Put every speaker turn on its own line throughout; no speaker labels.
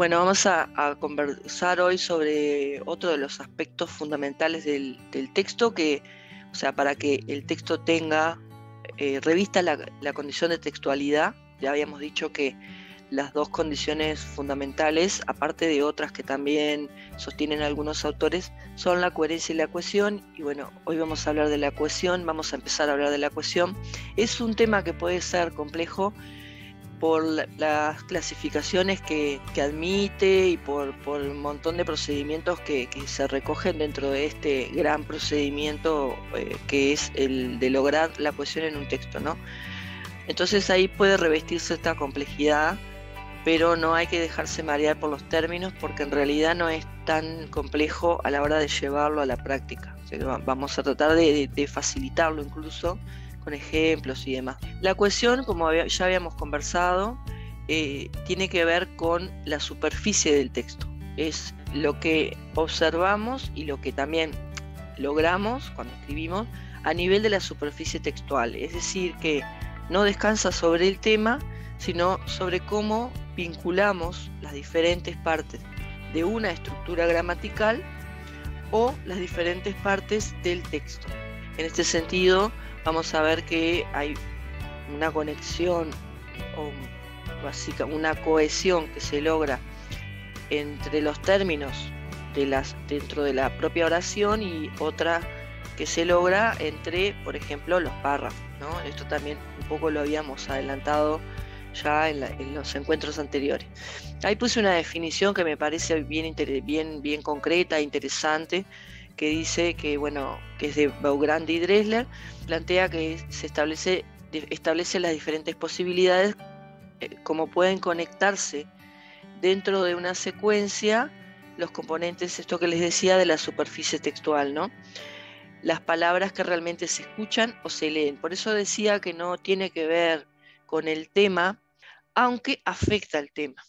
Bueno, vamos a conversar hoy sobre otro de los aspectos fundamentales del texto, o sea, para que el texto revista la condición de textualidad. Ya habíamos dicho que las dos condiciones fundamentales, aparte de otras que también sostienen algunos autores, son la coherencia y la cohesión. Y bueno, hoy vamos a hablar de la cohesión, vamos a empezar a hablar de la cohesión. Es un tema que puede ser complejo por las clasificaciones que admite y por un montón de procedimientos que se recogen dentro de este gran procedimiento que es el de lograr la cohesión en un texto, ¿no? Entonces ahí puede revestirse esta complejidad, pero no hay que dejarse marear por los términos, porque en realidad no es tan complejo a la hora de llevarlo a la práctica. O sea, vamos a tratar de facilitarlo incluso con ejemplos y demás. La cohesión, como ya habíamos conversado, tiene que ver con la superficie del texto. Es lo que observamos y lo que también logramos cuando escribimos a nivel de la superficie textual. Es decir, que no descansa sobre el tema, sino sobre cómo vinculamos las diferentes partes de una estructura gramatical o las diferentes partes del texto. En este sentido, vamos a ver que hay una conexión o una cohesión que se logra entre los términos dentro de la propia oración y otra que se logra entre, por ejemplo, los párrafos, ¿no? Esto también un poco lo habíamos adelantado ya en los encuentros anteriores. Ahí puse una definición que me parece bien concreta e interesante, que dice que, que es de Beaugrand y Dressler, plantea que se establece las diferentes posibilidades, cómo pueden conectarse dentro de una secuencia los componentes, esto que les decía, de la superficie textual, ¿no? Las palabras que realmente se escuchan o se leen. Por eso decía que no tiene que ver con el tema, aunque afecta al tema,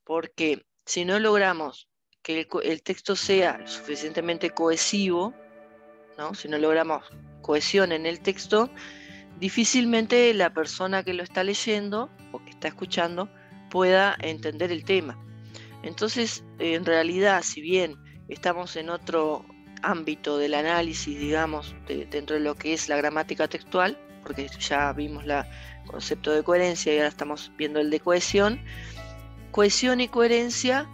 porque si no logramos que el texto sea suficientemente cohesivo, ¿no? Si no logramos cohesión en el texto, difícilmente la persona que lo está leyendo o que está escuchando pueda entender el tema. Entonces, en realidad, si bien estamos en otro ámbito del análisis, digamos, dentro de lo que es la gramática textual, porque ya vimos el concepto de coherencia y ahora estamos viendo el de cohesión, cohesión y coherencia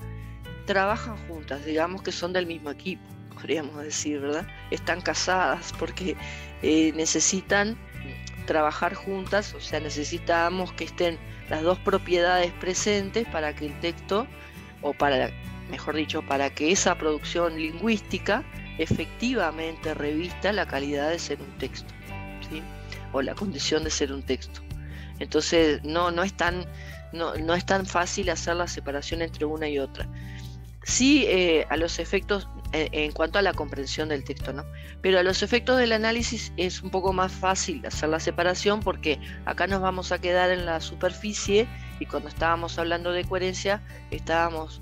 trabajan juntas, digamos que son del mismo equipo, podríamos decir, ¿verdad? Están casadas porque necesitan trabajar juntas, o sea, necesitamos que estén las dos propiedades presentes para que el texto, mejor dicho, para que esa producción lingüística efectivamente revista la calidad de ser un texto, ¿sí? O la condición de ser un texto. Entonces no es tan fácil hacer la separación entre una y otra. Sí, a los efectos, en cuanto a la comprensión del texto, ¿no? Pero a los efectos del análisis es un poco más fácil hacer la separación, porque acá nos vamos a quedar en la superficie, y cuando estábamos hablando de coherencia estábamos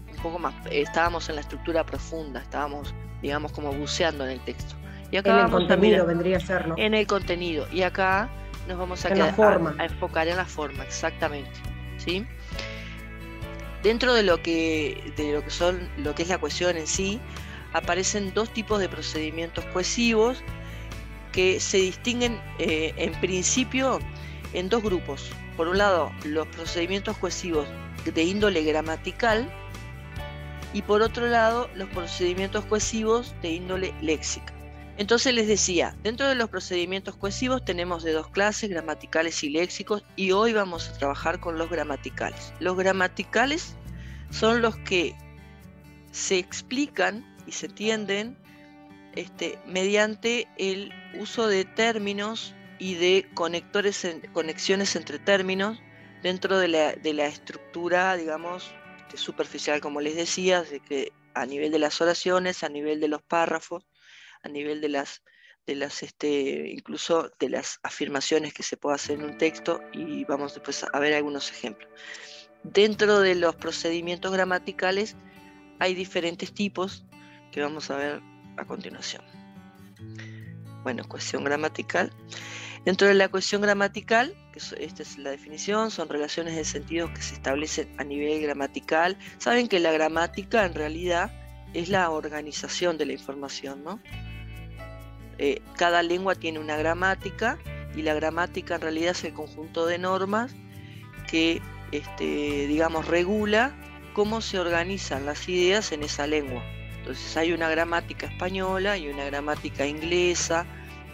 en la estructura profunda, estábamos, digamos, como buceando en el texto. Y acá
en el contenido vendría a ser, ¿no?
En el contenido. Y acá nos vamos a enfocar en la forma, exactamente, ¿sí? Dentro de lo que es la cohesión en sí, aparecen dos tipos de procedimientos cohesivos que se distinguen en principio en dos grupos. Por un lado, los procedimientos cohesivos de índole gramatical, y por otro lado, los procedimientos cohesivos de índole léxica. Entonces les decía, dentro de los procedimientos cohesivos tenemos de dos clases, gramaticales y léxicos, y hoy vamos a trabajar con los gramaticales. Los gramaticales son los que se explican y se entienden mediante el uso de términos y de conexiones entre términos dentro de la estructura, digamos, superficial, como les decía, de que a nivel de las oraciones, a nivel de los párrafos, a nivel incluso de las afirmaciones que se puede hacer en un texto, y vamos después a ver algunos ejemplos. Dentro de los procedimientos gramaticales hay diferentes tipos que vamos a ver a continuación. Bueno, cohesión gramatical. Dentro de la cohesión gramatical esta es la definición, son relaciones de sentido que se establecen a nivel gramatical. Saben que la gramática en realidad es la organización de la información, ¿no? Cada lengua tiene una gramática, y la gramática en realidad es el conjunto de normas que, digamos, regula cómo se organizan las ideas en esa lengua. Entonces hay una gramática española, hay una gramática inglesa,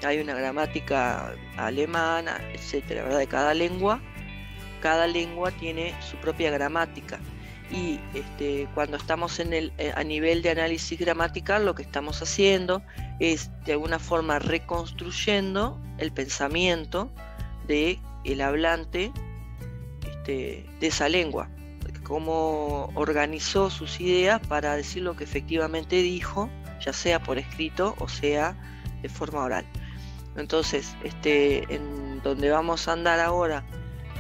hay una gramática alemana, etcétera, ¿verdad? De cada lengua tiene su propia gramática. Y cuando estamos a nivel de análisis gramatical, lo que estamos haciendo es de alguna forma reconstruyendo el pensamiento del hablante de esa lengua, cómo organizó sus ideas para decir lo que efectivamente dijo, ya sea por escrito o sea de forma oral. Entonces, en donde vamos a andar ahora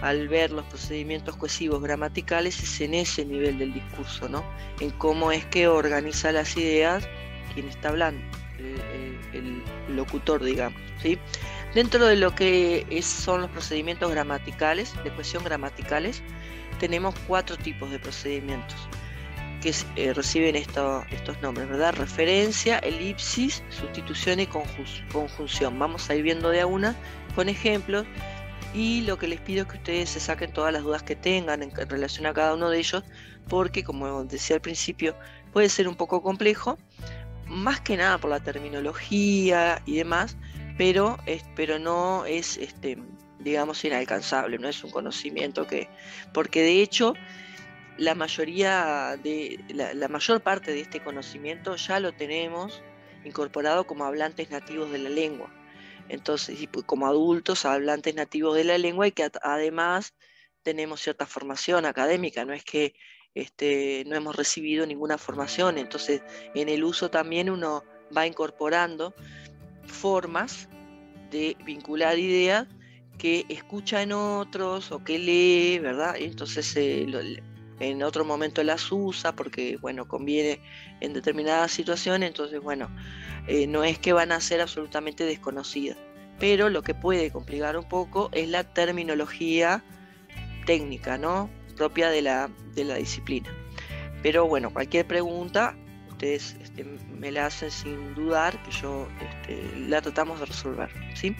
al ver los procedimientos cohesivos gramaticales es en ese nivel del discurso, ¿no? En cómo es que organiza las ideas quien está hablando, el locutor, digamos, ¿sí? Dentro de lo que son los procedimientos gramaticales, de cohesión gramaticales, tenemos 4 tipos de procedimientos que reciben estos nombres, ¿verdad? Referencia, elipsis, sustitución y conjunción. Vamos a ir viendo de a una con ejemplos, y lo que les pido es que ustedes se saquen todas las dudas que tengan en relación a cada uno de ellos, porque como decía al principio, puede ser un poco complejo, más que nada por la terminología y demás, pero no es, digamos, inalcanzable, no es un conocimiento porque de hecho la mayor parte de este conocimiento ya lo tenemos incorporado como hablantes nativos de la lengua. Entonces, como adultos hablantes nativos de la lengua, y que además tenemos cierta formación académica, no es que no hemos recibido ninguna formación. Entonces en el uso también uno va incorporando formas de vincular ideas que escucha en otros o que lee, ¿verdad? Entonces en otro momento las usa porque, bueno, conviene en determinadas situaciones. Entonces, bueno, no es que van a ser absolutamente desconocidas, pero lo que puede complicar un poco es la terminología técnica, ¿no? Propia de la disciplina. Pero bueno, cualquier pregunta ustedes me la hacen sin dudar, que yo la tratamos de resolver, ¿sí?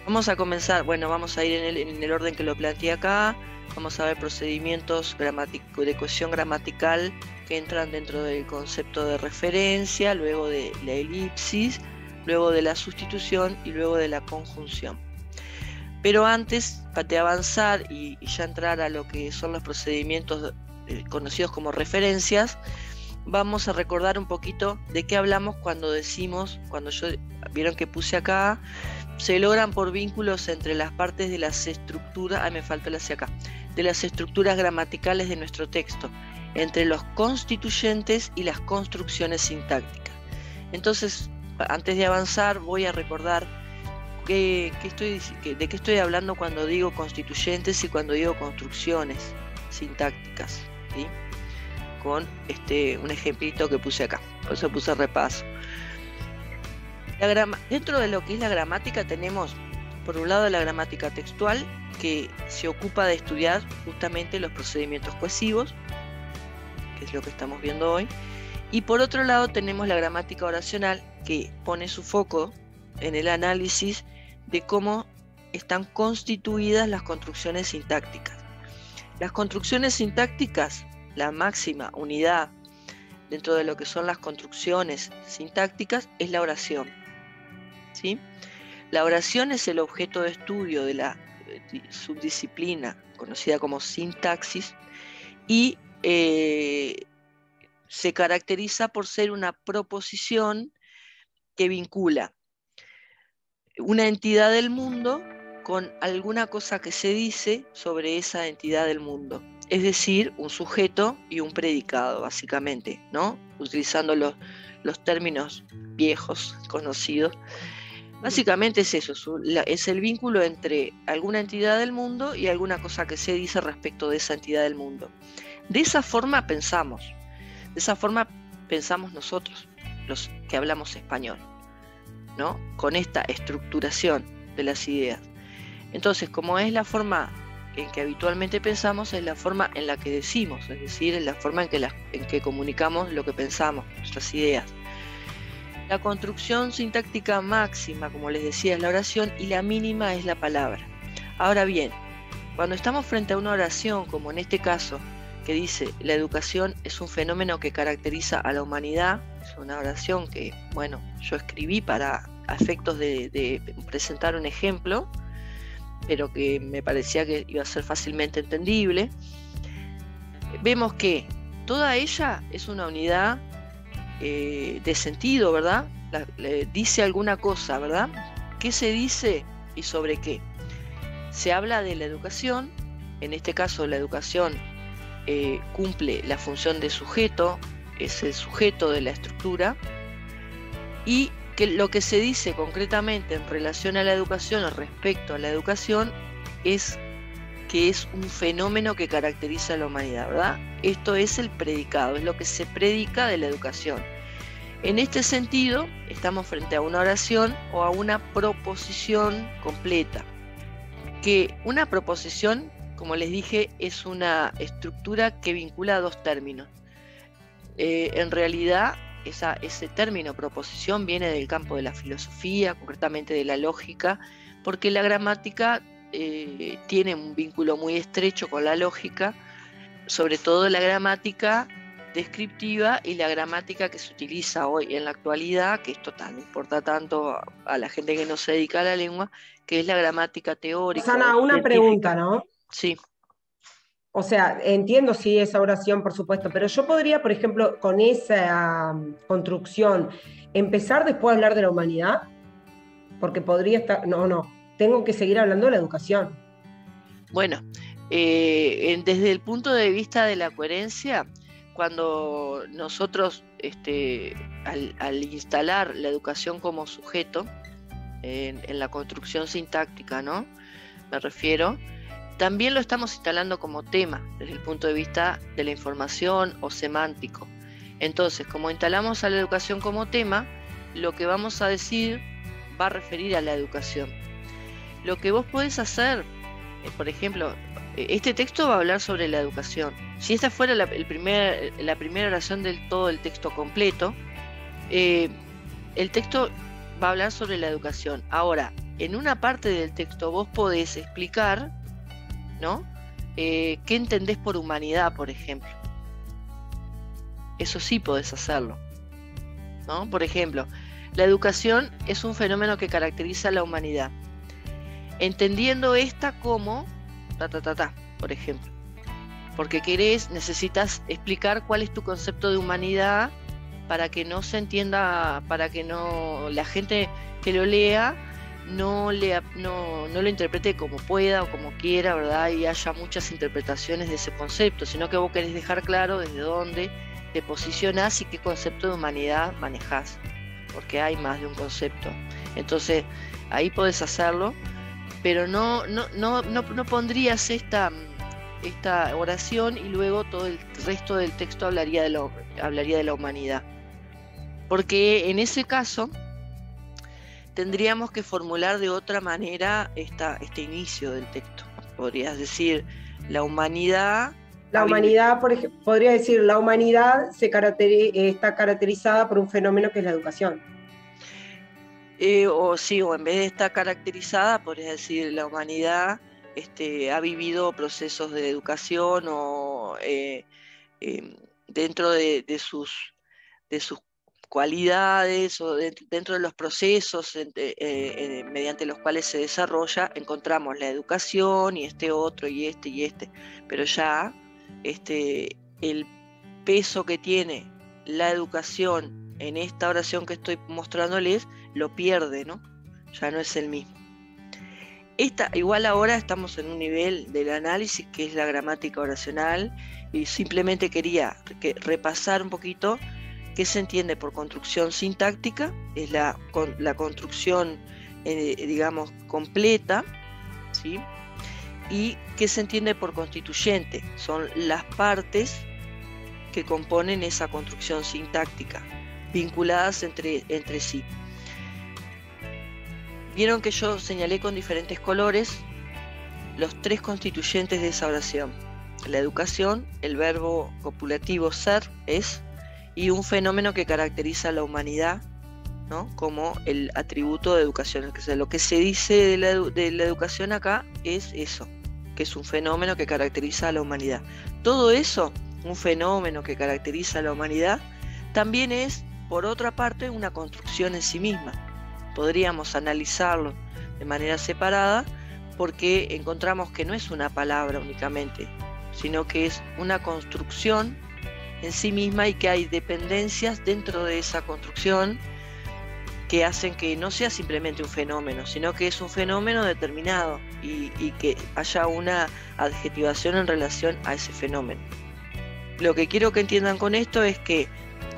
Vamos a comenzar, bueno, vamos a ir en el orden que lo planteé acá. Vamos a ver procedimientos de cohesión gramatical que entran dentro del concepto de referencia, luego de la elipsis, luego de la sustitución y luego de la conjunción. Pero antes de avanzar y ya entrar a lo que son los procedimientos conocidos como referencias, vamos a recordar un poquito de qué hablamos cuando decimos, vieron que puse acá, se logran por vínculos entre las partes de las estructuras, me faltó la hacia acá, de las estructuras gramaticales de nuestro texto, entre los constituyentes y las construcciones sintácticas. Entonces, antes de avanzar, voy a recordar de qué estoy hablando cuando digo constituyentes y cuando digo construcciones sintácticas, ¿sí? Con un ejemplito que puse acá, por eso puse repaso. Dentro de lo que es la gramática tenemos, por un lado, la gramática textual, que se ocupa de estudiar justamente los procedimientos cohesivos, que es lo que estamos viendo hoy, y por otro lado tenemos la gramática oracional, que pone su foco en el análisis de cómo están constituidas las construcciones sintácticas. Las construcciones sintácticas, la máxima unidad dentro de lo que son las construcciones sintácticas, es la oración, ¿sí? La oración es el objeto de estudio de la subdisciplina conocida como sintaxis, y se caracteriza por ser una proposición que vincula una entidad del mundo con alguna cosa que se dice sobre esa entidad del mundo. Es decir, un sujeto y un predicado, básicamente, ¿no? Utilizando los términos viejos, conocidos. Básicamente es eso, es el vínculo entre alguna entidad del mundo y alguna cosa que se dice respecto de esa entidad del mundo. De esa forma pensamos nosotros, los que hablamos español, ¿no? Con esta estructuración de las ideas. Entonces, como es la forma en que habitualmente pensamos, es la forma en la que decimos, es decir, es la forma en que comunicamos lo que pensamos, nuestras ideas. La construcción sintáctica máxima, como les decía, es la oración, y la mínima es la palabra. Ahora bien, cuando estamos frente a una oración, como en este caso, que dice: la educación es un fenómeno que caracteriza a la humanidad, es una oración que, bueno, yo escribí para efectos de presentar un ejemplo, pero que me parecía que iba a ser fácilmente entendible. Vemos que toda ella es una unidad de sentido, ¿verdad? Dice alguna cosa, ¿verdad? ¿Qué se dice y sobre qué? Se habla de la educación. En este caso, la educación cumple la función de sujeto, es el sujeto de la estructura, y que lo que se dice concretamente en relación a la educación o respecto a la educación es que es un fenómeno que caracteriza a la humanidad, ¿verdad? Esto es el predicado, es lo que se predica de la educación. En este sentido, estamos frente a una oración o a una proposición completa. Que una proposición, como les dije, es una estructura que vincula dos términos. En realidad, ese término proposición viene del campo de la filosofía, concretamente de la lógica, porque la gramática tiene un vínculo muy estrecho con la lógica, sobre todo la gramática descriptiva y la gramática que se utiliza hoy en la actualidad, que esto no importa tanto a la gente que no se dedica a la lengua, que es la gramática teórica.
Susana, una pregunta, ¿no?
Sí.
O sea, entiendo sí esa oración, por supuesto, pero yo podría, por ejemplo, con esa construcción, empezar después a hablar de la humanidad, porque podría estar, no, tengo que seguir hablando de la educación.
Bueno, desde el punto de vista de la coherencia, cuando nosotros, al instalar la educación como sujeto, en la construcción sintáctica, ¿no? Me refiero, también lo estamos instalando como tema, desde el punto de vista de la información o semántico. Entonces, como instalamos a la educación como tema, lo que vamos a decir va a referir a la educación. Lo que vos podés hacer, por ejemplo, este texto va a hablar sobre la educación. Si esta fuera la primera oración del todo el texto completo, el texto va a hablar sobre la educación. Ahora, en una parte del texto vos podés explicar, ¿no? ¿Qué entendés por humanidad, por ejemplo? Eso sí podés hacerlo, ¿no? Por ejemplo, la educación es un fenómeno que caracteriza a la humanidad. Entendiendo esta como por ejemplo. Porque necesitas explicar cuál es tu concepto de humanidad para que no se entienda, para que no la gente que lo lea no lo interprete como pueda o como quiera, ¿verdad? Y haya muchas interpretaciones de ese concepto, sino que vos querés dejar claro desde dónde te posicionás y qué concepto de humanidad manejás, porque hay más de un concepto. Entonces, ahí podés hacerlo, pero no pondrías esta oración y luego todo el resto del texto hablaría de la humanidad. Porque en ese caso tendríamos que formular de otra manera este inicio del texto. Podrías decir, la humanidad...
La humanidad, por ejemplo, podría decir, la humanidad está caracterizada por un fenómeno que es la educación.
O en vez de estar caracterizada, podrías decir, la humanidad ha vivido procesos de educación o dentro de sus cualidades o dentro de los procesos mediante los cuales se desarrolla, encontramos la educación y este otro y este, pero ya el peso que tiene la educación en esta oración que estoy mostrándoles lo pierde, ¿no? Ya no es el mismo. Igual ahora estamos en un nivel del análisis que es la gramática oracional, y simplemente quería repasar un poquito qué se entiende por construcción sintáctica. Es la construcción, digamos, completa, ¿sí? Y qué se entiende por constituyente, son las partes que componen esa construcción sintáctica, vinculadas entre sí. Vieron que yo señalé con diferentes colores los tres constituyentes de esa oración: la educación, el verbo copulativo ser, es, y un fenómeno que caracteriza a la humanidad, ¿no?, como el atributo de educación. Lo que se dice de la educación acá es eso, que es un fenómeno que caracteriza a la humanidad. Todo eso, un fenómeno que caracteriza a la humanidad, también es, por otra parte, una construcción en sí misma. Podríamos analizarlo de manera separada, porque encontramos que no es una palabra únicamente, sino que es una construcción en sí misma, y que hay dependencias dentro de esa construcción que hacen que no sea simplemente un fenómeno, sino que es un fenómeno determinado, y que haya una adjetivación en relación a ese fenómeno. Lo que quiero que entiendan con esto es que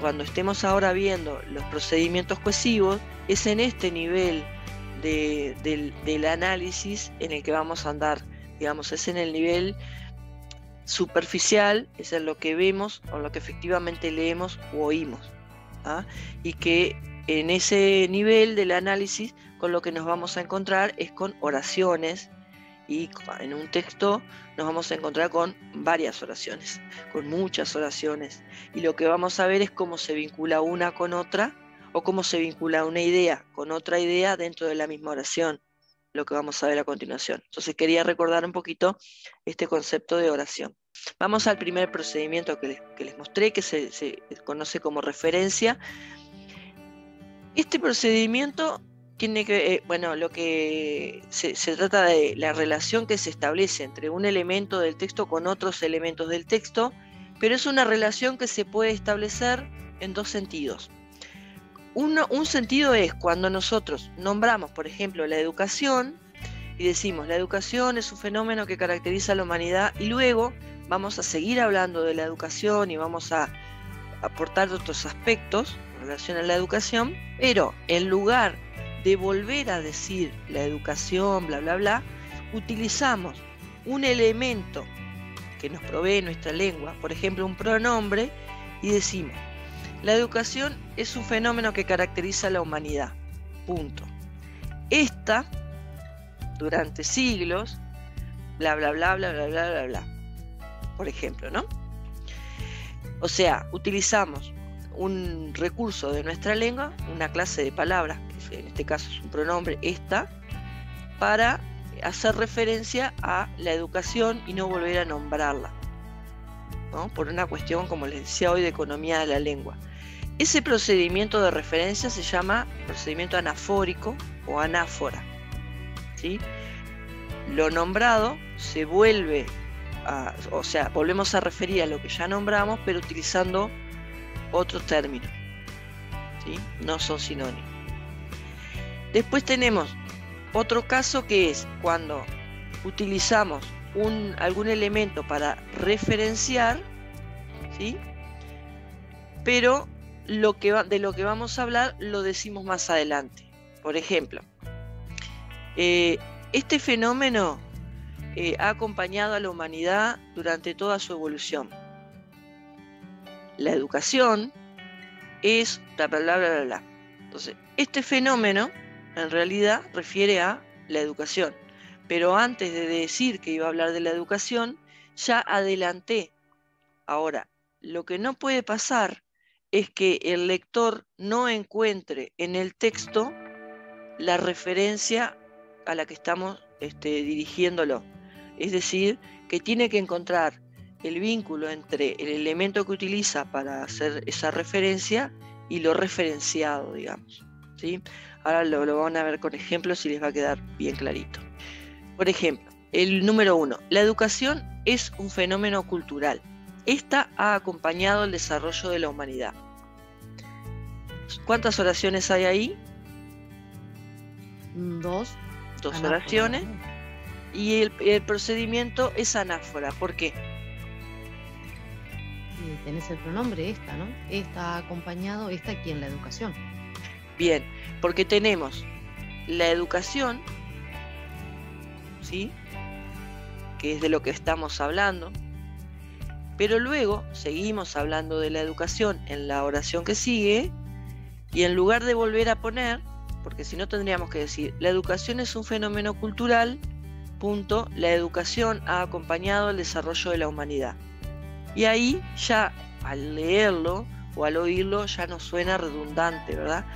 cuando estemos ahora viendo los procedimientos cohesivos, es en este nivel del análisis en el que vamos a andar, digamos, es en el nivel superficial, es en lo que vemos o lo que efectivamente leemos o oímos, ¿ah? Y que en ese nivel del análisis con lo que nos vamos a encontrar es con oraciones, y en un texto nos vamos a encontrar con varias oraciones, con muchas oraciones, y lo que vamos a ver es cómo se vincula una con otra, o cómo se vincula una idea con otra idea dentro de la misma oración, lo que vamos a ver a continuación. Entonces quería recordar un poquito este concepto de oración. Vamos al primer procedimiento que les mostré, que se conoce como referencia. Este procedimiento tiene que, lo que se trata de la relación que se establece entre un elemento del texto con otros elementos del texto, pero es una relación que se puede establecer en dos sentidos. Un sentido es cuando nosotros nombramos, por ejemplo, la educación, y decimos: la educación es un fenómeno que caracteriza a la humanidad, y luego vamos a seguir hablando de la educación y vamos a aportar otros aspectos en relación a la educación, pero en lugar de volver a decir la educación, bla, bla, bla, utilizamos un elemento que nos provee nuestra lengua, por ejemplo, un pronombre, y decimos: la educación es un fenómeno que caracteriza a la humanidad. Punto. Esta, durante siglos, bla, bla, bla, bla, bla, bla, bla, bla. Por ejemplo, ¿no? O sea, utilizamos un recurso de nuestra lengua, una clase de palabras, que en este caso es un pronombre, esta, para hacer referencia a la educación y no volver a nombrarla, ¿no?, por una cuestión, como les decía hoy, de economía de la lengua. Ese procedimiento de referencia se llama procedimiento anafórico o anáfora, ¿sí? Lo nombrado se vuelve volvemos a referir a lo que ya nombramos, pero utilizando otros términos, ¿sí? No son sinónimos. Después tenemos otro caso, que es cuando utilizamos algún elemento para referenciar, ¿sí?, pero de lo que vamos a hablar lo decimos más adelante. Por ejemplo, este fenómeno ha acompañado a la humanidad durante toda su evolución. La educación es bla, bla, bla, bla, bla. Entonces, este fenómeno en realidad refiere a la educación, pero antes de decir que iba a hablar de la educación, ya adelanté. Ahora, lo que no puede pasar es que el lector no encuentre en el texto la referencia a la que estamos dirigiéndolo. Es decir, que tiene que encontrar el vínculo entre el elemento que utiliza para hacer esa referencia y lo referenciado, digamos, ¿sí? Ahora lo van a ver con ejemplos y les va a quedar bien clarito. Por ejemplo, el número 1. La educación es un fenómeno cultural. Esta ha acompañado el desarrollo de la humanidad. ¿Cuántas oraciones hay ahí?
Dos
oraciones. Y el procedimiento es anáfora. ¿Por qué?
Y tenés el pronombre esta, ¿no? Esta ha acompañado, esta ¿quién? La educación.
Bien, porque tenemos la educación, ¿sí?, que es de lo que estamos hablando, pero luego seguimos hablando de la educación en la oración que sigue, y en lugar de volver a poner, porque si no tendríamos que decir: la educación es un fenómeno cultural, punto, la educación ha acompañado el desarrollo de la humanidad. Y ahí ya al leerlo o al oírlo ya nos suena redundante, ¿verdad?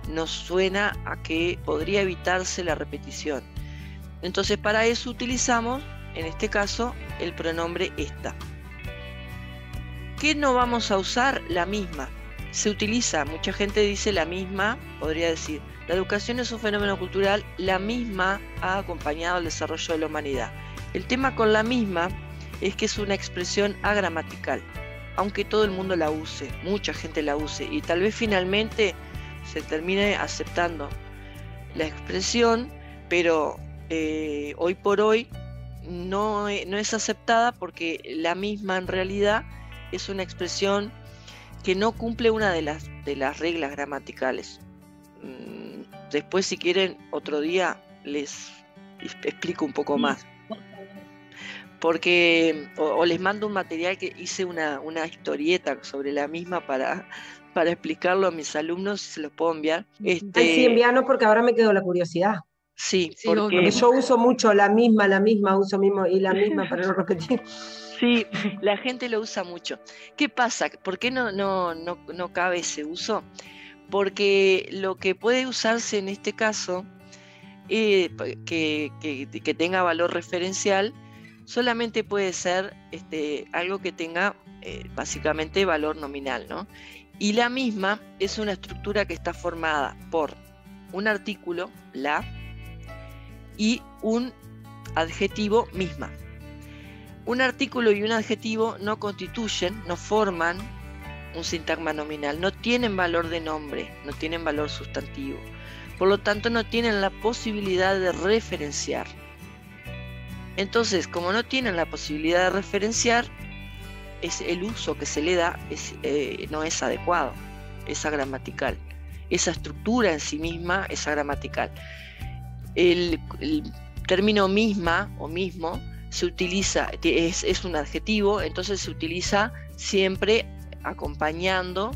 Nos suena a que podría evitarse la repetición. Entonces para eso utilizamos, en este caso, el pronombre esta. ¿Qué no vamos a usar? La misma. Se utiliza, mucha gente dice la misma, podría decir, la educación es un fenómeno cultural, la misma ha acompañado el desarrollo de la humanidad. El tema con la misma es que es una expresión agramatical, aunque todo el mundo la use, mucha gente la use, y tal vez finalmente se termine aceptando la expresión, pero hoy por hoy no es aceptada porque la misma en realidad es una expresión que no cumple una de las reglas gramaticales. Después, si quieren, otro día les explico un poco más. Porque o les mando un material que hice una historieta sobre la misma para explicarlo a mis alumnos, si se los puedo enviar.
Sí, envíanos porque ahora me quedó la curiosidad.
Sí,
porque yo uso mucho la misma, uso mismo y la misma para no repetir.
Sí, la gente lo usa mucho. ¿Qué pasa? ¿Por qué no cabe ese uso? Porque lo que puede usarse en este caso, que tenga valor referencial, solamente puede ser algo que tenga básicamente valor nominal, ¿no? Y la misma es una estructura que está formada por un artículo, la, y un adjetivo, misma. Un artículo y un adjetivo no constituyen, no forman un sintagma nominal, no tienen valor de nombre, no tienen valor sustantivo. Por lo tanto, no tienen la posibilidad de referenciar. Entonces, como no tienen la posibilidad de referenciar, el uso que se le da no es adecuado, es agramatical. Esa estructura en sí misma es agramatical. El término misma o mismo se utiliza, es un adjetivo, entonces se utiliza siempre acompañando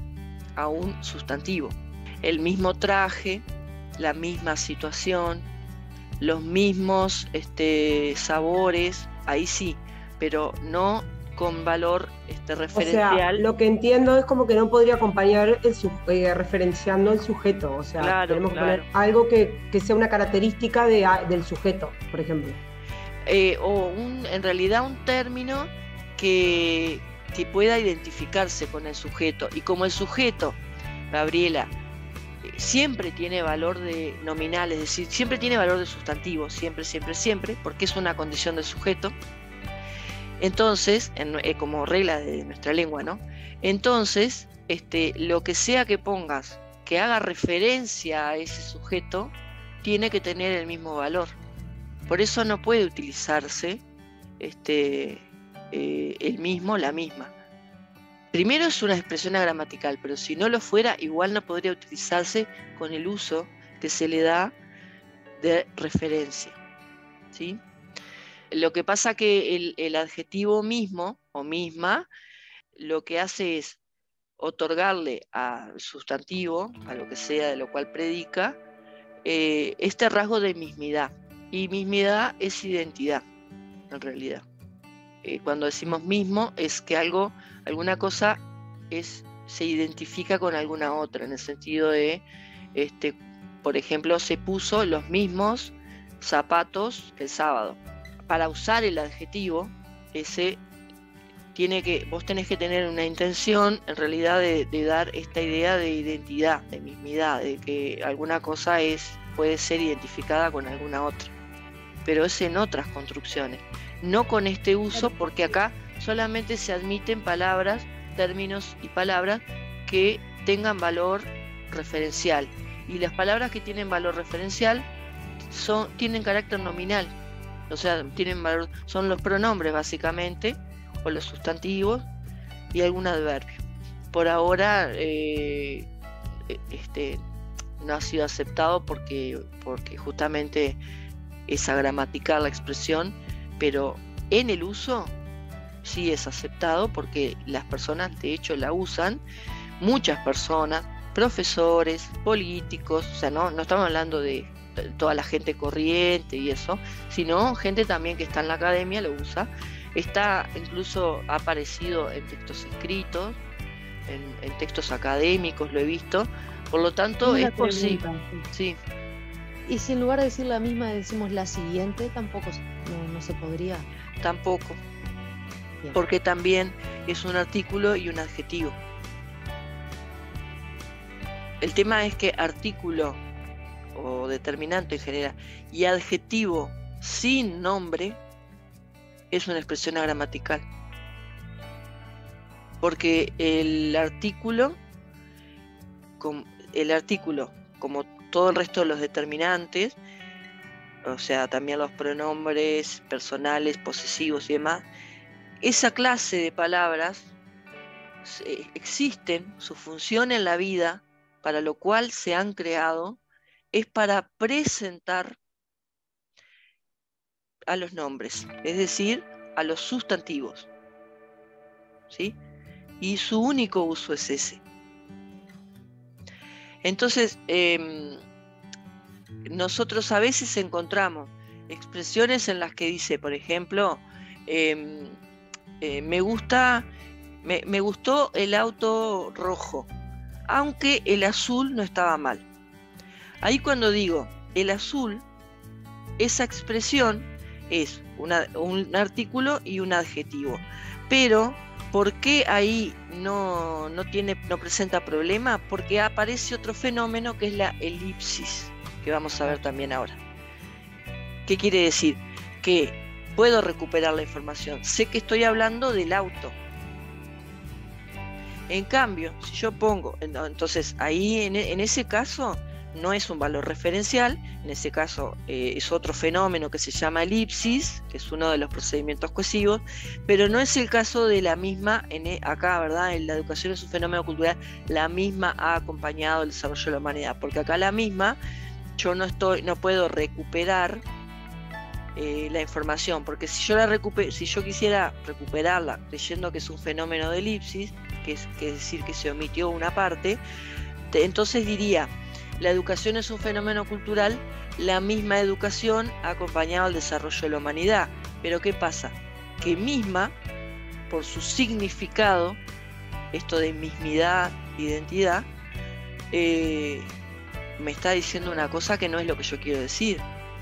a un sustantivo. El mismo traje, la misma situación, los mismos sabores, ahí sí, pero no con valor referencial.
O sea, lo que entiendo es como que no podría acompañar referenciando el sujeto. O sea,
claro,
tenemos que poner algo que sea una característica del sujeto, por ejemplo.
En realidad un término que pueda identificarse con el sujeto. Y como el sujeto, Gabriela, siempre tiene valor de nominal, es decir, siempre tiene valor de sustantivo, siempre, porque es una condición del sujeto. Entonces, como regla de nuestra lengua, ¿no? Entonces, lo que sea que pongas que haga referencia a ese sujeto, tiene que tener el mismo valor. Por eso no puede utilizarse el mismo, la misma. Primero es una expresión agramatical, pero si no lo fuera, igual no podría utilizarse con el uso que se le da de referencia, ¿sí? Lo que pasa que el adjetivo mismo o misma lo que hace es otorgarle al sustantivo, a lo que sea de lo cual predica, este rasgo de mismidad. Y mismidad es identidad, en realidad. Cuando decimos mismo es que alguna cosa se identifica con alguna otra, en el sentido de, por ejemplo, se puso los mismos zapatos que el sábado. Para usar el adjetivo, vos tenés que tener una intención, en realidad, de dar esta idea de identidad, de mismidad, de que alguna cosa puede ser identificada con alguna otra. Pero es en otras construcciones, no con este uso, porque acá solamente se admiten palabras, términos y palabras que tengan valor referencial. Y las palabras que tienen valor referencial tienen carácter nominal, o sea, tienen valor, son los pronombres básicamente, o los sustantivos y algún adverbio. Por ahora no ha sido aceptado porque justamente es agramatical la expresión, pero en el uso sí es aceptado porque las personas de hecho la usan, muchas personas, profesores, políticos, o sea, no estamos hablando de toda la gente corriente y eso, sino gente también que está en la academia lo usa. Está, incluso ha aparecido en textos escritos, en textos académicos, lo he visto. Por lo tanto, es posible. Sí.
Y si en lugar de decir la misma decimos la siguiente, tampoco no se podría.
Tampoco.
Bien.
Porque también es un artículo y un adjetivo. El tema es que artículo o determinante en general y adjetivo sin nombre es una expresión agramatical. Porque el artículo, como todo el resto de los determinantes, o sea, también los pronombres personales, posesivos y demás, esa clase de palabras existen, su función en la vida, para lo cual se han creado, es para presentar a los nombres, es decir, a los sustantivos, ¿sí? Y su único uso es ese. Entonces, nosotros a veces encontramos expresiones en las que dice, por ejemplo, me gustó el auto rojo, aunque el azul no estaba mal. Ahí cuando digo el azul, esa expresión es un artículo y un adjetivo. Pero, ¿por qué ahí no presenta problema? Porque aparece otro fenómeno que es la elipsis, que vamos a ver también ahora. ¿Qué quiere decir? Que puedo recuperar la información. Sé que estoy hablando del auto. En cambio, si yo pongo, entonces ahí en ese caso no es un valor referencial, en ese caso es otro fenómeno que se llama elipsis, que es uno de los procedimientos cohesivos, pero no es el caso de la misma, acá, ¿verdad? En la educación es un fenómeno cultural, la misma ha acompañado el desarrollo de la humanidad, porque acá la misma, yo no puedo recuperar la información, porque si yo quisiera recuperarla creyendo que es un fenómeno de elipsis, que es decir que se omitió una parte, entonces diría, la educación es un fenómeno cultural, la misma educación ha acompañado al desarrollo de la humanidad. Pero ¿qué pasa? Que misma, por su significado, esto de mismidad, identidad, me está diciendo una cosa que no es lo que yo quiero decir.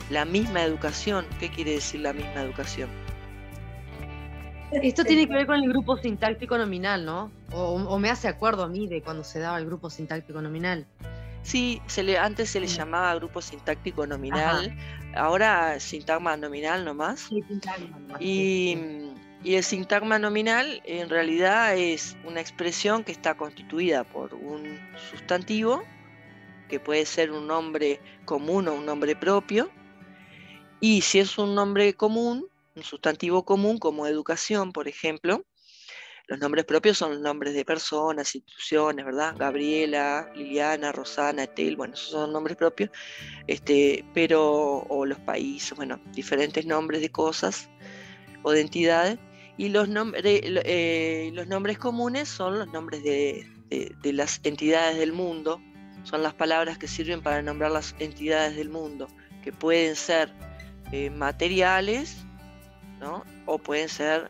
La misma educación, ¿qué quiere decir la misma educación?
Esto tiene que ver con el grupo sintáctico nominal, ¿no? O me hace acuerdo a mí de cuando se daba el grupo sintáctico nominal.
Sí, antes se le llamaba grupo sintáctico nominal, ahora sintagma nominal nomás.
Sí, sintagma nomás.
Y el sintagma nominal en realidad es una expresión que está constituida por un sustantivo, que puede ser un nombre común o un nombre propio, y si es un nombre común, un sustantivo común como educación, por ejemplo, los nombres propios son los nombres de personas, instituciones, ¿verdad? Gabriela, Liliana, Rosana, Etel, bueno, esos son nombres propios, o los países, bueno, diferentes nombres de cosas o de entidades, y los nombres comunes son los nombres de las entidades del mundo, son las palabras que sirven para nombrar las entidades del mundo, que pueden ser materiales, ¿no? O pueden ser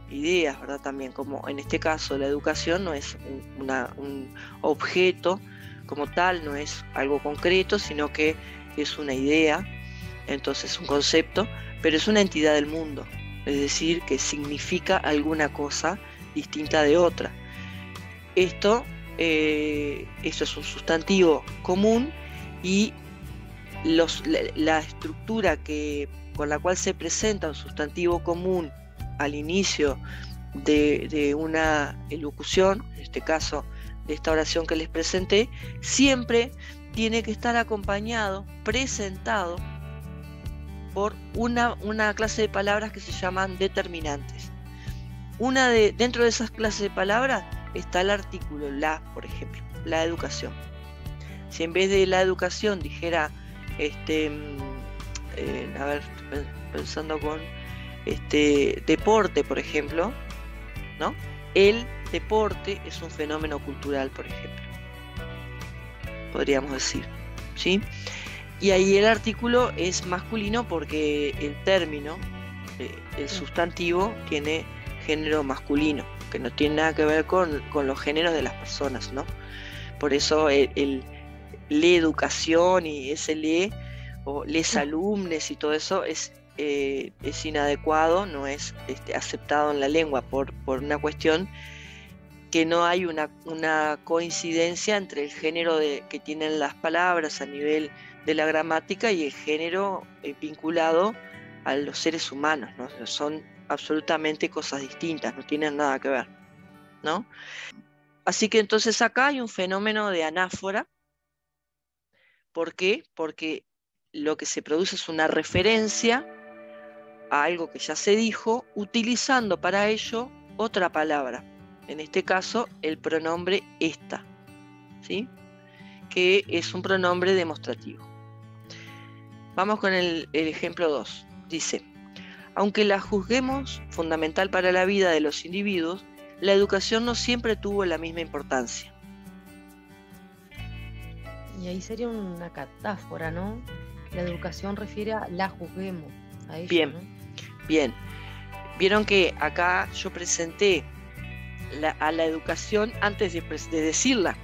ideas, ¿verdad? También, como en este caso la educación no es un objeto como tal, no es algo concreto, sino que es una idea, entonces un concepto, pero es una entidad del mundo, es decir, que significa alguna cosa distinta de otra. Esto es un sustantivo común, y la estructura con la cual se presenta un sustantivo común al inicio de una elocución, en este caso de esta oración que les presenté, siempre tiene que estar acompañado, presentado por una clase de palabras que se llaman determinantes. Dentro de esas clases de palabras está el artículo la, por ejemplo, la educación. Si en vez de la educación dijera, a ver, pensando con deporte, por ejemplo, ¿no? El deporte es un fenómeno cultural, por ejemplo, podríamos decir, ¿sí? Y ahí el artículo es masculino porque el término, el sustantivo, tiene género masculino, que no tiene nada que ver con los géneros de las personas, ¿no? Por eso el educación y ese o les alumnes y todo eso es inadecuado, no es aceptado en la lengua por una cuestión que no hay una coincidencia entre el género que tienen las palabras a nivel de la gramática y el género vinculado a los seres humanos, ¿no? Son absolutamente cosas distintas, no tienen nada que ver, ¿no? Así que entonces acá hay un fenómeno de anáfora. ¿Por qué? Porque lo que se produce es una referencia a algo que ya se dijo, utilizando para ello otra palabra. En este caso, el pronombre esta, ¿sí? Que es un pronombre demostrativo. Vamos con el ejemplo 2. Dice: aunque la juzguemos fundamental para la vida de los individuos, la educación no siempre tuvo la misma importancia.
Y ahí sería una catáfora, ¿no? La educación refiere a la juzguemos, a ello,
bien,
¿no?
Bien. Vieron que acá yo presenté a la educación antes de decirla,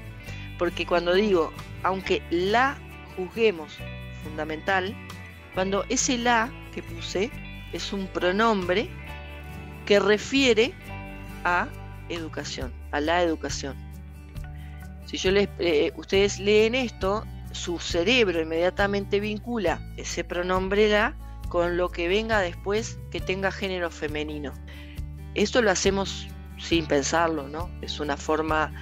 porque cuando digo, aunque la juzguemos fundamental, cuando ese la que puse es un pronombre que refiere a educación, a la educación. Si ustedes leen esto, su cerebro inmediatamente vincula ese pronombre la con lo que venga después que tenga género femenino. Esto lo hacemos sin pensarlo, ¿no? Es una forma,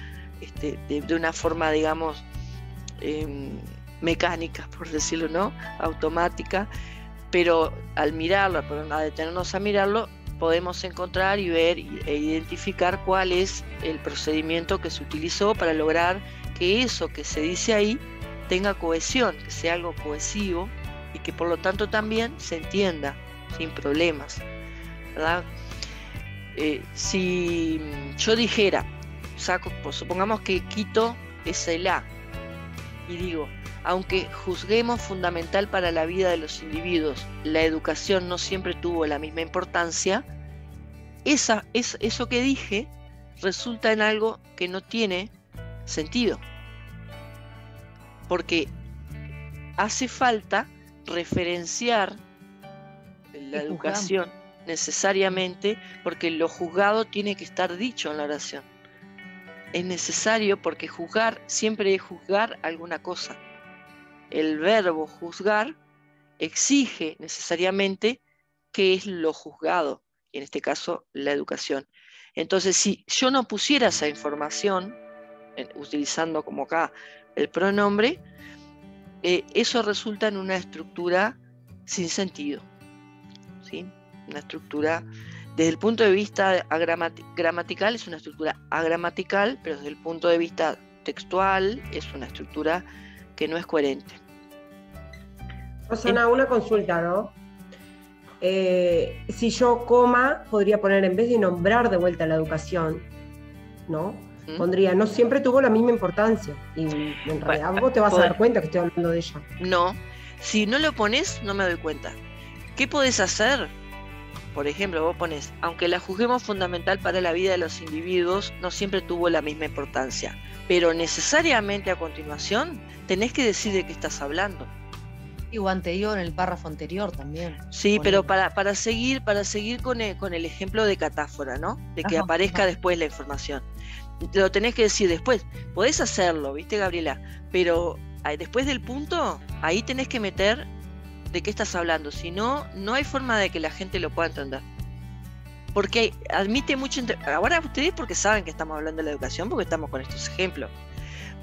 de una forma, digamos, mecánica, por decirlo, ¿no? Automática, pero al mirarlo, a detenernos a mirarlo, podemos encontrar y ver e identificar cuál es el procedimiento que se utilizó para lograr que eso que se dice ahí tenga cohesión, que sea algo cohesivo y que por lo tanto también se entienda sin problemas, ¿verdad? Si yo dijera, supongamos que quito ese la y digo, aunque juzguemos fundamental para la vida de los individuos, la educación no siempre tuvo la misma importancia, eso que dije resulta en algo que no tiene sentido, porque hace falta referenciar la educación necesariamente, porque lo juzgado tiene que estar dicho en la oración. Es necesario porque juzgar siempre es juzgar alguna cosa. El verbo juzgar exige necesariamente qué es lo juzgado, y en este caso la educación. Entonces, si yo no pusiera esa información, utilizando como acá el pronombre, eso resulta en una estructura sin sentido, ¿sí? Una estructura, desde el punto de vista gramatical, es una estructura agramatical, pero desde el punto de vista textual es una estructura que no es coherente.
Rosana, una consulta, ¿no? Si yo coma, podría poner, en vez de nombrar de vuelta la educación, ¿no? Pondría, no siempre tuvo la misma importancia. Y en realidad vos te vas a dar cuenta que estoy hablando de ella.
No, si no lo pones, no me doy cuenta. ¿Qué podés hacer? Por ejemplo, vos pones, aunque la juzguemos fundamental para la vida de los individuos, no siempre tuvo la misma importancia. Pero necesariamente a continuación tenés que decir de qué estás hablando.
O anterior, en el párrafo anterior también.
Sí, pero para seguir con el ejemplo de catáfora, ¿no? De que aparezca después la información. Lo tenés que decir después. Podés hacerlo, ¿viste, Gabriela? Pero después del punto, ahí tenés que meter de qué estás hablando. Si no, no hay forma de que la gente lo pueda entender. Porque admite mucho... Ahora ustedes porque saben que estamos hablando de la educación, porque estamos con estos ejemplos.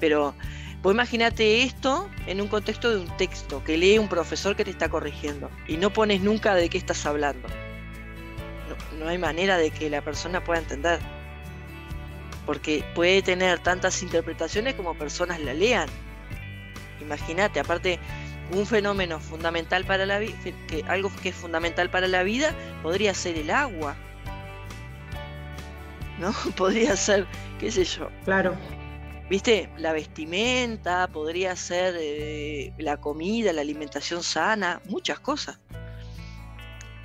Pero vos imagínate esto en un contexto de un texto que lee un profesor que te está corrigiendo y no pones nunca de qué estás hablando. No hay manera de que la persona pueda entender. Porque puede tener tantas interpretaciones como personas la lean. Imagínate, aparte, un fenómeno fundamental para la vida, algo que es fundamental para la vida, podría ser el agua, ¿no? Podría ser, qué sé yo.
Claro.
¿Viste? La vestimenta, podría ser la comida, la alimentación sana, muchas cosas.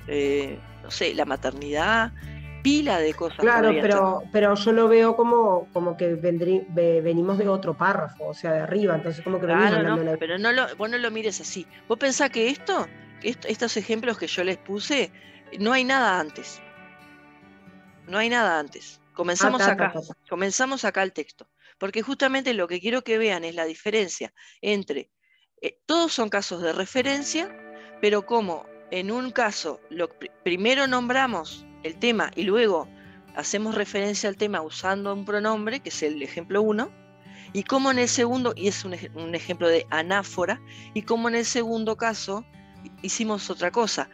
No sé, la maternidad, pila de cosas.
Claro, pero yo lo veo como que venimos de otro párrafo, o sea, de arriba, entonces como que venimos
Claro,
hablando
no,
de la...
pero vos no lo mires así. Vos pensás que estos ejemplos que yo les puse, no hay nada antes. No hay nada antes. Comenzamos acá el texto. Porque justamente lo que quiero que vean es la diferencia entre, todos son casos de referencia, pero como en un caso primero nombramos el tema y luego hacemos referencia al tema usando un pronombre, que es el ejemplo 1, y como en el segundo, y es un ejemplo de anáfora, y como en el segundo caso hicimos otra cosa.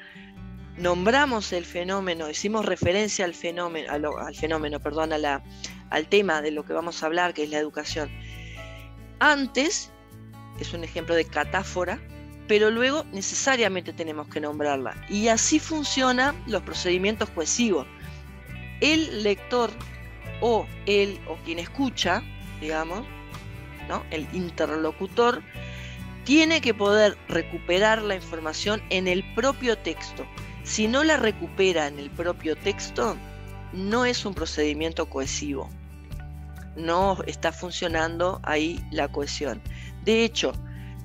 Nombramos el fenómeno, hicimos referencia al fenómeno, al tema de lo que vamos a hablar, que es la educación. Antes, es un ejemplo de catáfora, pero luego necesariamente tenemos que nombrarla. Y así funcionan los procedimientos cohesivos. El lector o quien escucha, digamos, ¿no? El interlocutor, tiene que poder recuperar la información en el propio texto. Si no la recupera en el propio texto, no es un procedimiento cohesivo. No está funcionando ahí la cohesión. De hecho,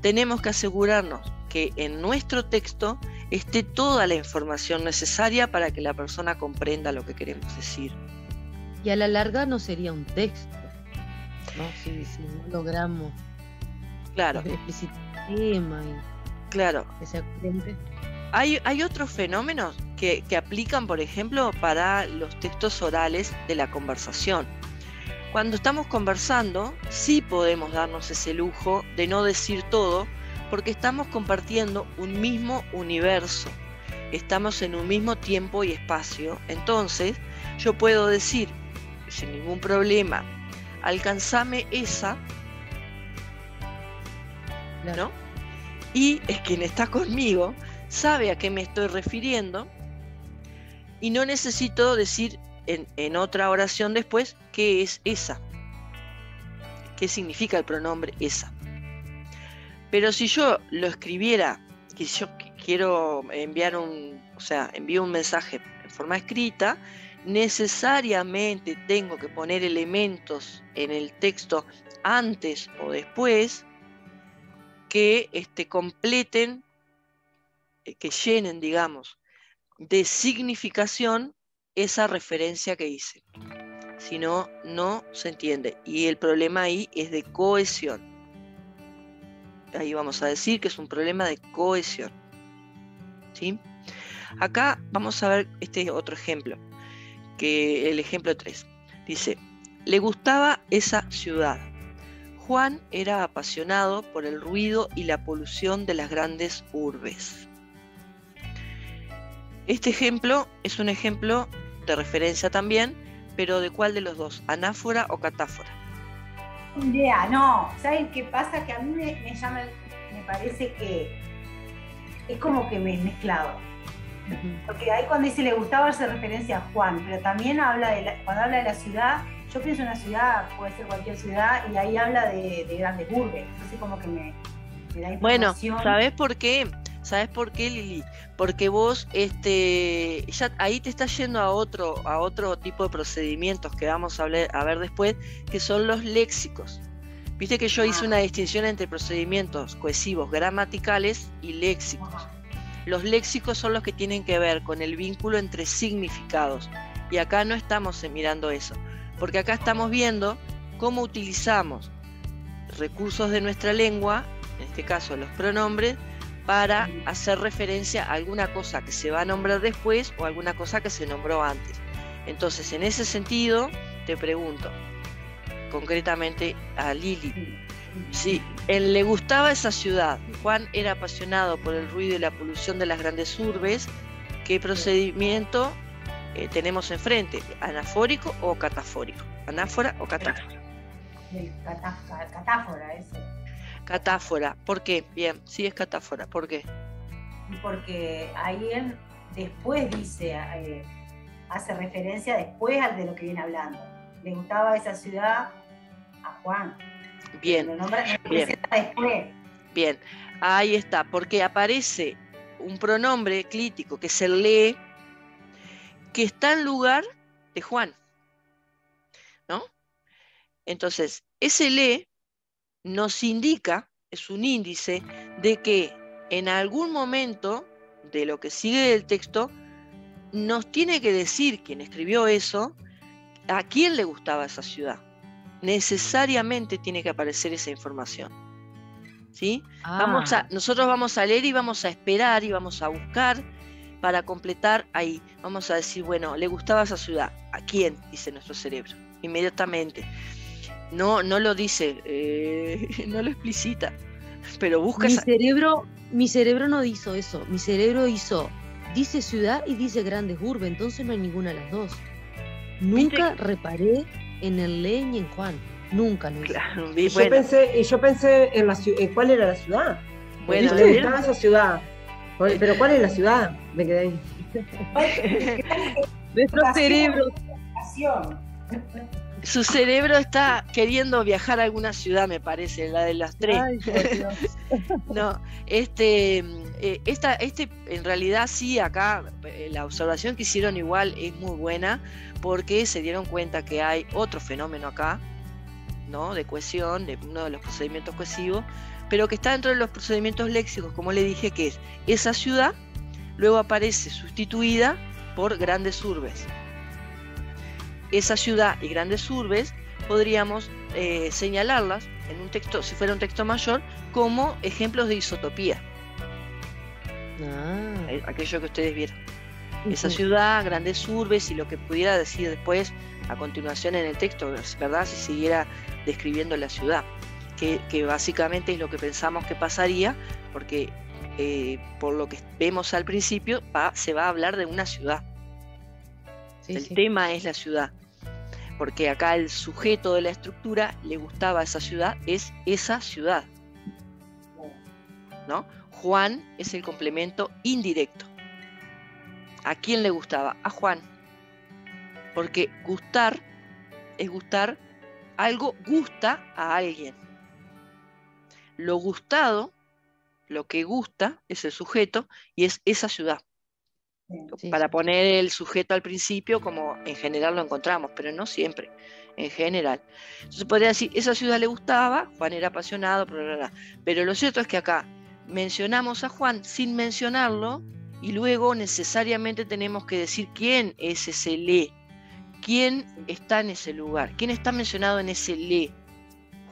tenemos que asegurarnos que en nuestro texto esté toda la información necesaria para que la persona comprenda lo que queremos decir.
Y a la larga no sería un texto, ¿no? Si no logramos explicitar el tema y
claro.
que sea coherente.
Hay otros fenómenos que aplican, por ejemplo, para los textos orales de la conversación. Cuando estamos conversando, sí podemos darnos ese lujo de no decir todo, porque estamos compartiendo un mismo universo, estamos en un mismo tiempo y espacio. Entonces, yo puedo decir, sin ningún problema, alcanzame esa, ¿no? Y es quien está conmigo sabe a qué me estoy refiriendo y no necesito decir en otra oración después qué es esa, qué significa el pronombre esa. Pero si yo lo escribiera, que yo quiero envío un mensaje en forma escrita, necesariamente tengo que poner elementos en el texto antes o después que completen, que llenen, digamos, de significación esa referencia que hice. Si no, no se entiende. Y el problema ahí es de cohesión. Ahí vamos a decir que es un problema de cohesión. ¿Sí? Acá vamos a ver este otro ejemplo, que el ejemplo 3. Dice, le gustaba esa ciudad. Juan era apasionado por el ruido y la polución de las grandes urbes. Este ejemplo es un ejemplo de referencia también, pero ¿de cuál de los dos? ¿Anáfora o catáfora?
Idea, no. ¿Saben qué pasa? Que a mí me parece que es como que me he mezclado. Porque ahí cuando dice le gustaba hace referencia a Juan, pero también cuando habla de la ciudad, yo pienso en una ciudad, puede ser cualquier ciudad, y ahí habla de grandes urbes. Entonces como que me da información.
Bueno, ¿sabés por qué? ¿Sabes por qué, Lili? Porque vos ya ahí te estás yendo a otro tipo de procedimientos que vamos a ver después, que son los léxicos. Viste que yo hice una distinción entre procedimientos cohesivos gramaticales y léxicos. Los léxicos son los que tienen que ver con el vínculo entre significados. Y acá no estamos mirando eso, porque acá estamos viendo cómo utilizamos recursos de nuestra lengua, en este caso los pronombres, para hacer referencia a alguna cosa que se va a nombrar después o alguna cosa que se nombró antes. Entonces, en ese sentido, te pregunto, concretamente a Lili, si él le gustaba esa ciudad, Juan era apasionado por el ruido y la polución de las grandes urbes, ¿qué procedimiento tenemos enfrente? ¿Anafórico o catafórico? ¿Anáfora o catáfora?
Catáfora, eso.
Catáfora, ¿por qué? Bien, sí es catáfora, ¿por qué?
Porque ahí él después dice, hace referencia después al de lo que viene hablando. Le gustaba esa ciudad a Juan.
Bien,
Lo nombra, lo
bien.
presenta después.
Bien, ahí está, porque aparece un pronombre clítico que es el le, que está en lugar de Juan, ¿no? Entonces, ese le nos indica, es un índice de que en algún momento de lo que sigue del texto nos tiene que decir quien escribió eso a quién le gustaba esa ciudad. Necesariamente tiene que aparecer esa información. ¿Sí? Nosotros vamos a leer y vamos a esperar y vamos a buscar para completar ahí. Vamos a decir, bueno, ¿le gustaba esa ciudad? ¿A quién? Dice nuestro cerebro. Inmediatamente. No lo dice, no lo explicita, pero busca
Mi cerebro no hizo eso. Mi cerebro dice ciudad y dice grandes urbes, entonces no hay ninguna de las dos. Nunca reparé en el le ni en Juan. Nunca lo hice.
Claro,
yo pensé en cuál era la ciudad.
Bueno,
estaba esa ciudad. Pero ¿cuál es la ciudad? Me quedé ahí.
Nuestro cerebro.
Su cerebro está queriendo viajar a alguna ciudad, me parece, la de las tres.
Ay, por Dios.
No, en realidad sí, acá la observación que hicieron igual es muy buena, porque se dieron cuenta que hay otro fenómeno acá, ¿no? De cohesión, de uno de los procedimientos cohesivos, pero que está dentro de los procedimientos léxicos, como le dije, que es esa ciudad, luego aparece sustituida por grandes urbes. Esa ciudad y grandes urbes podríamos señalarlas en un texto, si fuera un texto mayor, como ejemplos de isotopía. Aquello que ustedes vieron. Esa ciudad, grandes urbes, y lo que pudiera decir después a continuación en el texto, ¿verdad? Si siguiera describiendo la ciudad, que básicamente es lo que pensamos que pasaría, porque por lo que vemos al principio se va a hablar de una ciudad. El tema es la ciudad, porque acá el sujeto de la estructura le gustaba esa ciudad, es esa ciudad, ¿no? Juan es el complemento indirecto. ¿A quién le gustaba? A Juan. Porque gustar es gustar, algo gusta a alguien. Lo gustado, lo que gusta, es el sujeto y es esa ciudad. Para poner el sujeto al principio, como en general lo encontramos, pero no siempre, en general. Entonces podría decir, esa ciudad le gustaba, Juan era apasionado, pero lo cierto es que acá mencionamos a Juan sin mencionarlo, y luego necesariamente tenemos que decir quién es ese le, quién está en ese lugar, quién está mencionado en ese le,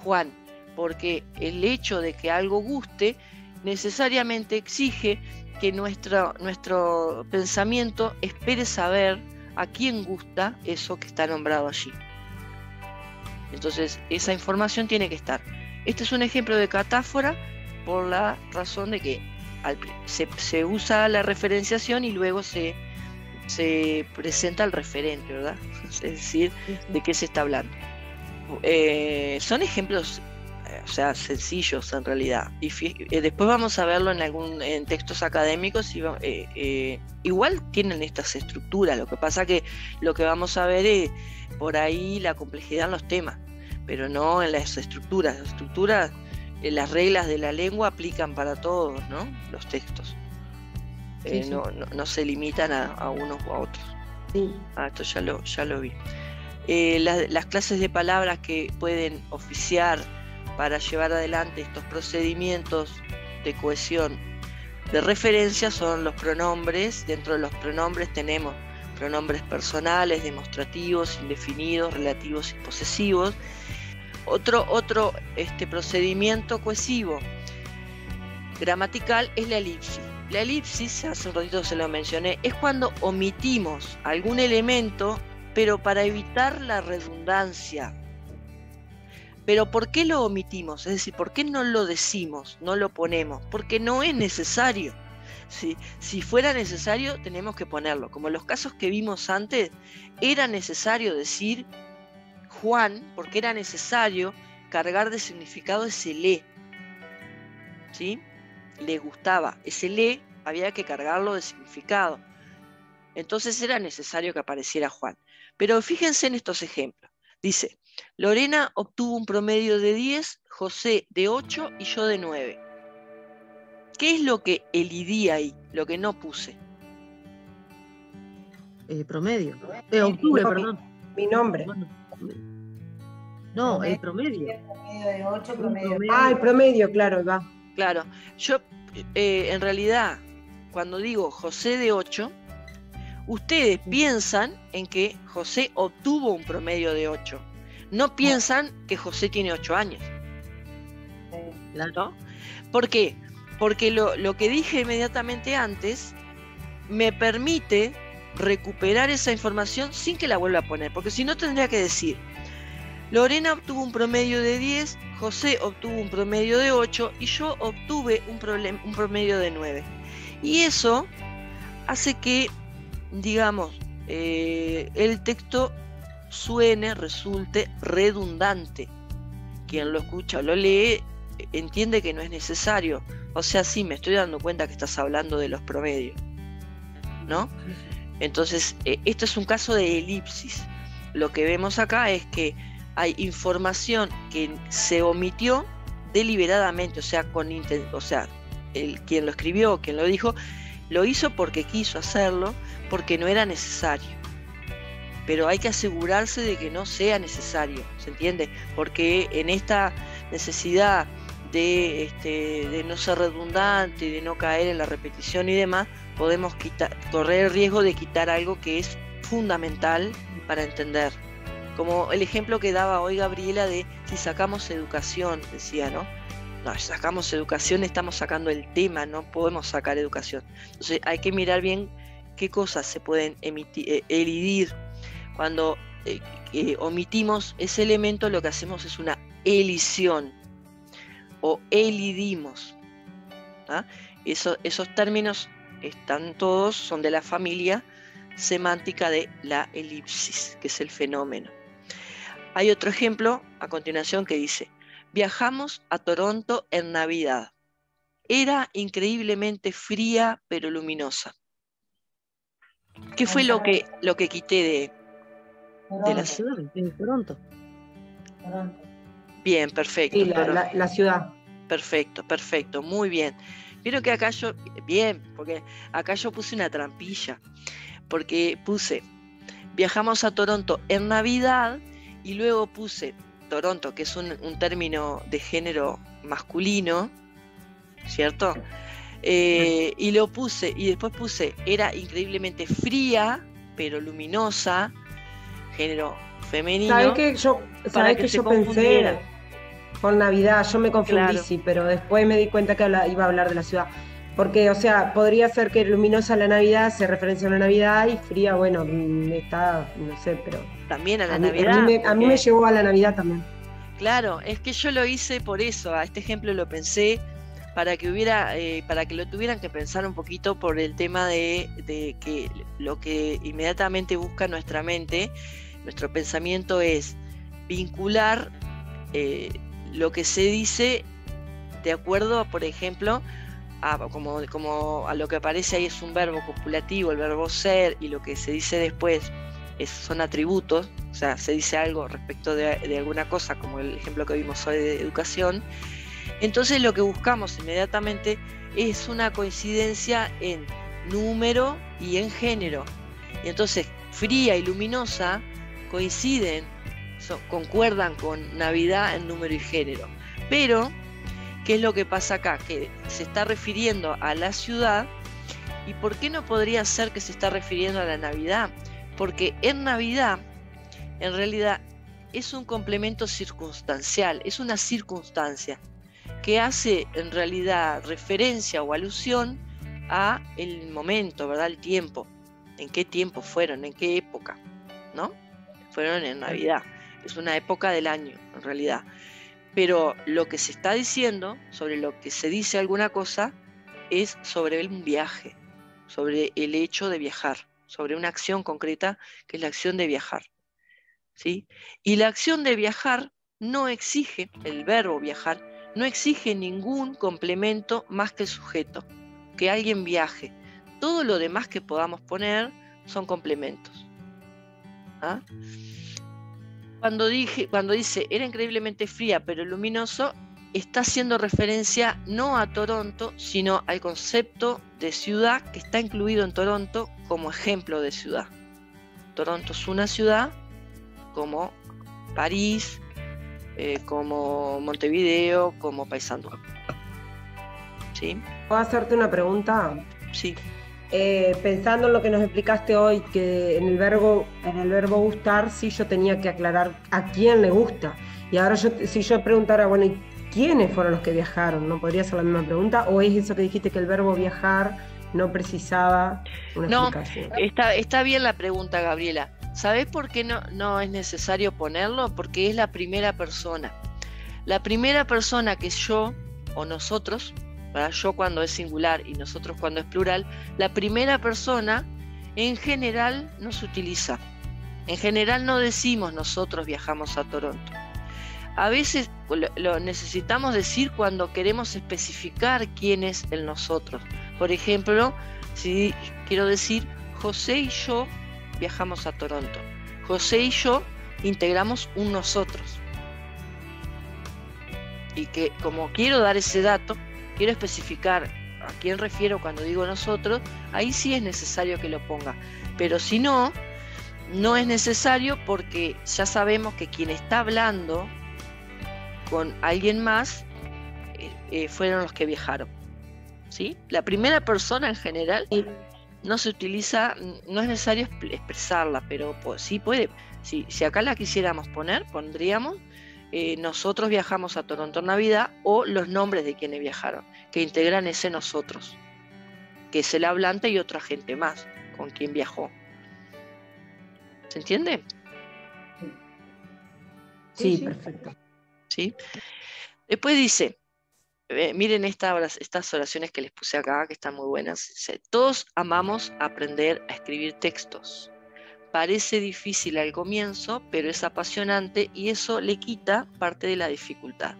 Juan, porque el hecho de que algo guste necesariamente exige que nuestro pensamiento espere saber a quién gusta eso que está nombrado allí. Entonces, esa información tiene que estar. Este es un ejemplo de catáfora por la razón de que se usa la referenciación y luego se presenta el referente, ¿verdad? Es decir, de qué se está hablando. Son ejemplos sencillos en realidad, y después vamos a verlo en textos académicos, y igual tienen estas estructuras. Lo que pasa que lo que vamos a ver es por ahí la complejidad en los temas, pero no en las estructuras. Las estructuras, las reglas de la lengua aplican para todos, ¿no? Los textos no se limitan a unos u a otros. Esto ya lo vi. Las clases de palabras que pueden oficiar para llevar adelante estos procedimientos de cohesión de referencia son los pronombres. Dentro de los pronombres tenemos pronombres personales, demostrativos, indefinidos, relativos y posesivos. Otro procedimiento cohesivo gramatical es la elipsis. La elipsis, hace un ratito se lo mencioné, es cuando omitimos algún elemento, pero para evitar la redundancia. Pero ¿por qué lo omitimos? Es decir, ¿por qué no lo decimos, no lo ponemos? Porque no es necesario. Si fuera necesario, tenemos que ponerlo. Como en los casos que vimos antes, era necesario decir Juan, porque era necesario cargar de significado ese le. ¿Sí? Le gustaba. Ese le había que cargarlo de significado. Entonces era necesario que apareciera Juan. Pero fíjense en estos ejemplos. Dice, Lorena obtuvo un promedio de 10, José de 8 y yo de 9. ¿Qué es lo que elidí ahí? Lo que no puse.
Promedio. Octubre, perdón.
Mi nombre.
Bueno, no, el promedio.
Promedio de 8, promedio.
Ah, el promedio, claro, va.
Claro, yo en realidad, cuando digo José de 8, ustedes piensan en que José obtuvo un promedio de 8. No piensan que José tiene 8 años. ¿No? ¿Por qué? Porque lo que dije inmediatamente antes me permite recuperar esa información sin que la vuelva a poner, porque si no tendría que decir, Lorena obtuvo un promedio de 10, José obtuvo un promedio de 8 y yo obtuve un promedio de 9. Y eso hace que, digamos, el texto resulte redundante. Quien lo escucha o lo lee entiende que no es necesario. O sea, sí, me estoy dando cuenta que estás hablando de los promedios, ¿no? Entonces, esto es un caso de elipsis. Lo que vemos acá es que hay información que se omitió deliberadamente, o sea, quien lo escribió, quien lo dijo, lo hizo porque quiso hacerlo, porque no era necesario. Pero hay que asegurarse de que no sea necesario, ¿se entiende? Porque en esta necesidad de no ser redundante, de no caer en la repetición y demás, podemos correr el riesgo de quitar algo que es fundamental para entender. Como el ejemplo que daba hoy Gabriela de si sacamos educación, decía, ¿no? No, si sacamos educación estamos sacando el tema, no podemos sacar educación. Entonces hay que mirar bien qué cosas se pueden elidir. Cuando omitimos ese elemento, lo que hacemos es una elisión o elidimos. ¿Ah? Esos términos son de la familia semántica de la elipsis, que es el fenómeno. Hay otro ejemplo a continuación que dice, viajamos a Toronto en Navidad. Era increíblemente fría pero luminosa. ¿Qué fue lo que quité de la ciudad?
De Toronto.
Bien, perfecto.
Sí, la ciudad.
Perfecto, muy bien. Vieron que porque acá yo puse una trampilla, porque puse, viajamos a Toronto en Navidad, y luego puse Toronto, que es un término de género masculino, ¿cierto? Y lo puse, y después puse, era increíblemente fría, pero luminosa, género femenino.
¿Sabés que yo pensé por Navidad? Yo me confundí, claro. Sí, pero después me di cuenta que iba a hablar de la ciudad. Porque, o sea, podría ser que luminosa la Navidad se referencia a la Navidad y fría, bueno, está, no sé, pero...
También a la Navidad.
A mí me llevó a la Navidad también.
Claro, es que yo lo hice por eso, a este ejemplo lo pensé para que lo tuvieran que pensar un poquito por el tema de que lo que inmediatamente busca nuestra mente, nuestro pensamiento es vincular lo que se dice de acuerdo, por ejemplo, como a lo que aparece ahí es un verbo copulativo, el verbo ser, y lo que se dice después son atributos, o sea, se dice algo respecto de alguna cosa, como el ejemplo que vimos hoy de educación. Entonces lo que buscamos inmediatamente es una coincidencia en número y en género. Y entonces fría y luminosa concuerdan con Navidad en número y género. Pero ¿qué es lo que pasa acá? Que se está refiriendo a la ciudad. ¿Y por qué no podría ser que se está refiriendo a la Navidad? Porque en Navidad, en realidad, es un complemento circunstancial, es una circunstancia que hace en realidad referencia o alusión a el momento, ¿verdad? El tiempo. ¿En qué tiempo fueron? ¿En qué época? ¿No? Fueron en Navidad. Es una época del año, en realidad. Pero lo que se está diciendo, sobre lo que se dice alguna cosa, es sobre un viaje, sobre el hecho de viajar, sobre una acción concreta que es la acción de viajar, ¿sí? Y la acción de viajar no exige, el verbo viajar, no exige ningún complemento más que el sujeto, que alguien viaje. Todo lo demás que podamos poner son complementos. ¿Ah? Cuando dice era increíblemente fría pero luminoso, está haciendo referencia no a Toronto, sino al concepto de ciudad que está incluido en Toronto como ejemplo de ciudad. Toronto es una ciudad como París, como Montevideo, como Paysandú. ¿Sí?
¿Puedo hacerte una pregunta?
Sí.
Pensando en lo que nos explicaste hoy, que en el verbo gustar, sí, yo tenía que aclarar a quién le gusta. Y ahora si yo preguntara, bueno, ¿y quiénes fueron los que viajaron? ¿No podría ser la misma pregunta? ¿O es eso que dijiste, que el verbo viajar no precisaba una explicación?
Está bien la pregunta, Gabriela. ¿Sabés por qué no es necesario ponerlo? Porque es la primera persona. La primera persona, que es yo o nosotros, ¿verdad? Yo cuando es singular y nosotros cuando es plural, la primera persona en general no se utiliza. En general no decimos nosotros viajamos a Toronto. A veces lo necesitamos decir cuando queremos especificar quién es el nosotros. Por ejemplo, si quiero decir José y yo viajamos a Toronto. José y yo integramos un nosotros. Y que como quiero dar ese dato, quiero especificar a quién refiero cuando digo nosotros, ahí sí es necesario que lo ponga. Pero si no, no es necesario, porque ya sabemos que quien está hablando con alguien más fueron los que viajaron. ¿Sí? La primera persona en general no se utiliza, no es necesario expresarla, pero sí puede. Si acá la quisiéramos poner, pondríamos nosotros viajamos a Toronto en Navidad, o los nombres de quienes viajaron, que integran ese nosotros, que es el hablante y otra gente más con quien viajó. ¿Se entiende?
Sí, perfecto.
¿Sí? Después dice, miren estas oraciones que les puse acá, que están muy buenas. Dice, todos amamos aprender a escribir textos. Parece difícil al comienzo, pero es apasionante y eso le quita parte de la dificultad.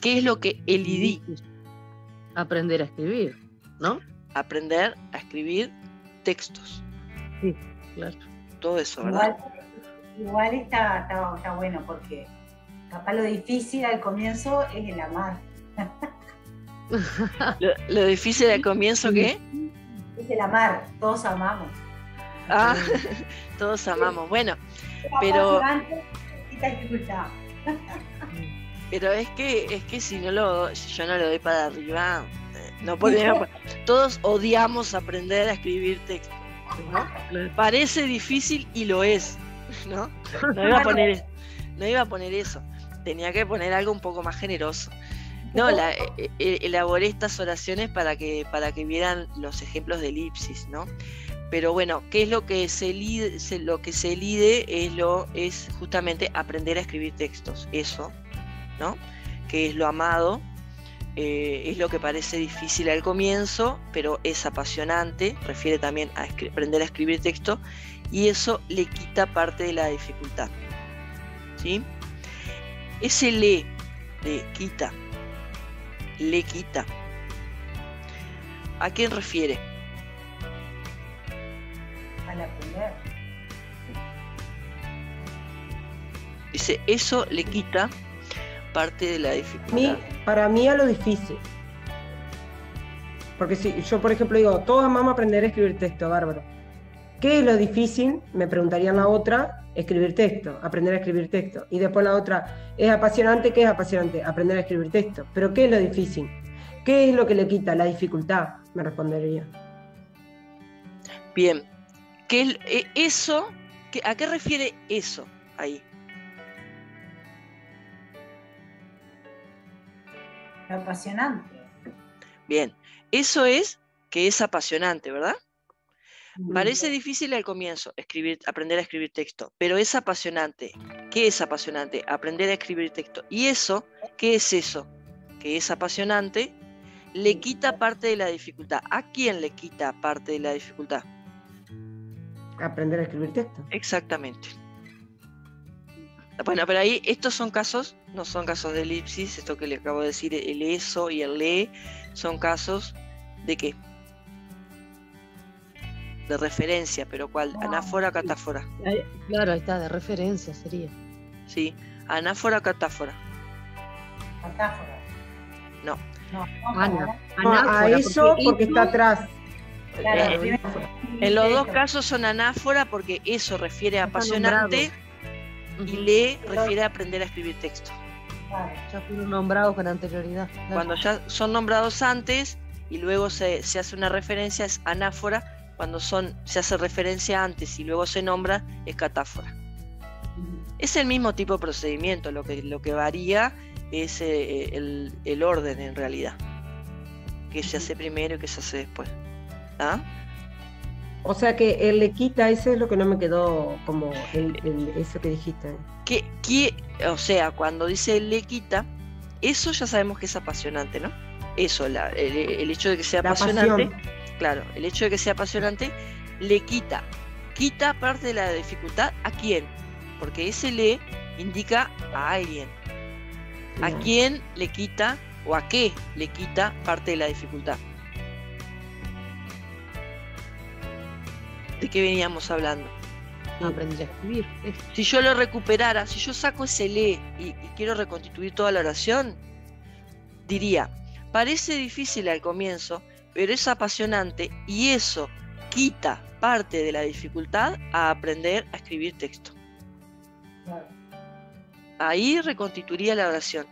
¿Qué es lo que elidí?
Aprender a escribir, ¿no?
Aprender a escribir textos.
Sí, claro.
Todo eso, ¿verdad?
Igual está bueno, porque capaz lo difícil al comienzo es el amar.
Lo difícil al comienzo, ¿qué?
Es el amar, todos amamos.
Ah, todos amamos. Bueno, pero es que si yo no lo doy para arriba, no podemos. Todos odiamos aprender a escribir textos, ¿no? Parece difícil y lo es, ¿no? No iba a poner eso. Tenía que poner algo un poco más generoso. No, elaboré estas oraciones para que vieran los ejemplos de elipsis, ¿no? Pero bueno, ¿qué es lo que se elide? Lo que se elide es justamente aprender a escribir textos, eso, ¿no? Que es lo amado, es lo que parece difícil al comienzo, pero es apasionante, refiere también a aprender a escribir texto, y eso le quita parte de la dificultad, ¿sí? Ese le quita, ¿a quién refiere?
Al aprender.
Dice, eso le quita parte de la dificultad.
Para mí a lo difícil. Porque si yo, por ejemplo, digo, todos amamos aprender a escribir texto, bárbaro. ¿Qué es lo difícil? Me preguntarían la otra, escribir texto, aprender a escribir texto. Y después la otra, ¿es apasionante? ¿Qué es apasionante? Aprender a escribir texto. ¿Pero qué es lo difícil? ¿Qué es lo que le quita? La dificultad, me respondería.
Bien. ¿A qué refiere eso ahí?
Lo apasionante.
Bien, eso es que es apasionante, ¿verdad? Parece difícil al comienzo aprender a escribir texto, pero es apasionante. ¿Qué es apasionante? Aprender a escribir texto. ¿Y eso? ¿Qué es eso? Que es apasionante, le quita parte de la dificultad. ¿A quién le quita parte de la dificultad?
Aprender a escribir texto.
Exactamente. Bueno, pero ahí estos son casos, no son casos de elipsis, esto que le acabo de decir, el eso y el le, son casos de ¿qué? de referencia, pero ¿cuál? Anáfora, catáfora.
Claro, ahí está, de referencia sería.
Sí, anáfora, catáfora.
Catáfora.
No.
Ana.
A eso porque está atrás.
Claro,
En los dos casos son anáfora porque eso refiere a
Está
apasionante
nombrado.
y le refiere a aprender a escribir texto.
claro.
Ya fueron nombrados con anterioridad. Claro.
Cuando ya son nombrados antes y luego se hace una referencia es anáfora. Cuando se hace referencia antes y luego se nombra es catáfora. Es el mismo tipo de procedimiento, lo que varía es el orden en realidad, que se hace primero y que se hace después. ¿Ah?
O sea que el le quita, ese es lo que no me quedó como eso que dijiste.
O sea, cuando dice le quita, eso ya sabemos que es apasionante, ¿no? Eso, el hecho de que sea apasionante, claro, el hecho de que sea apasionante le quita parte de la dificultad. ¿A quién? Porque ese le indica a alguien. ¿A quién le quita o a qué le quita parte de la dificultad? ¿De qué veníamos hablando?
Aprender a escribir.
Si yo lo recuperara, si yo saco ese le y quiero reconstituir toda la oración, diría, parece difícil al comienzo, pero es apasionante y eso quita parte de la dificultad a aprender a escribir texto.
Claro.
Ahí reconstituiría la oración.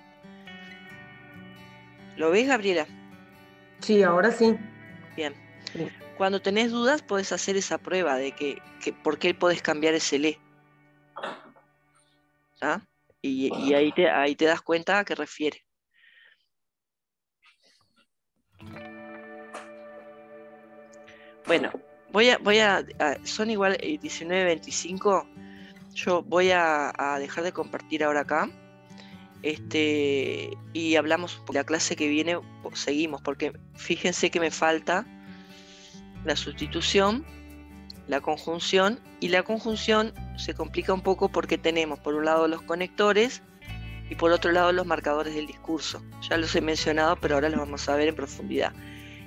¿Lo ves, Gabriela?
Sí, ahora sí.
Bien.
Sí.
Cuando tenés dudas, podés hacer esa prueba de que por qué podés cambiar ese le. ¿Ah? Y ahí te das cuenta a qué refiere. Bueno, son igual 19:25. Yo voy a dejar de compartir ahora acá. Y hablamos la clase que viene, seguimos, porque fíjense que me falta la sustitución, la conjunción, y la conjunción se complica un poco porque tenemos por un lado los conectores y por otro lado los marcadores del discurso. Ya los he mencionado, pero ahora los vamos a ver en profundidad.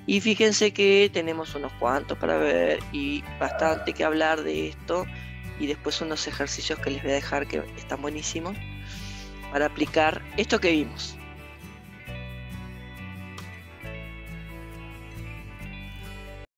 Y fíjense que tenemos unos cuantos para ver y bastante que hablar de esto, y después unos ejercicios que les voy a dejar que están buenísimos para aplicar esto que vimos.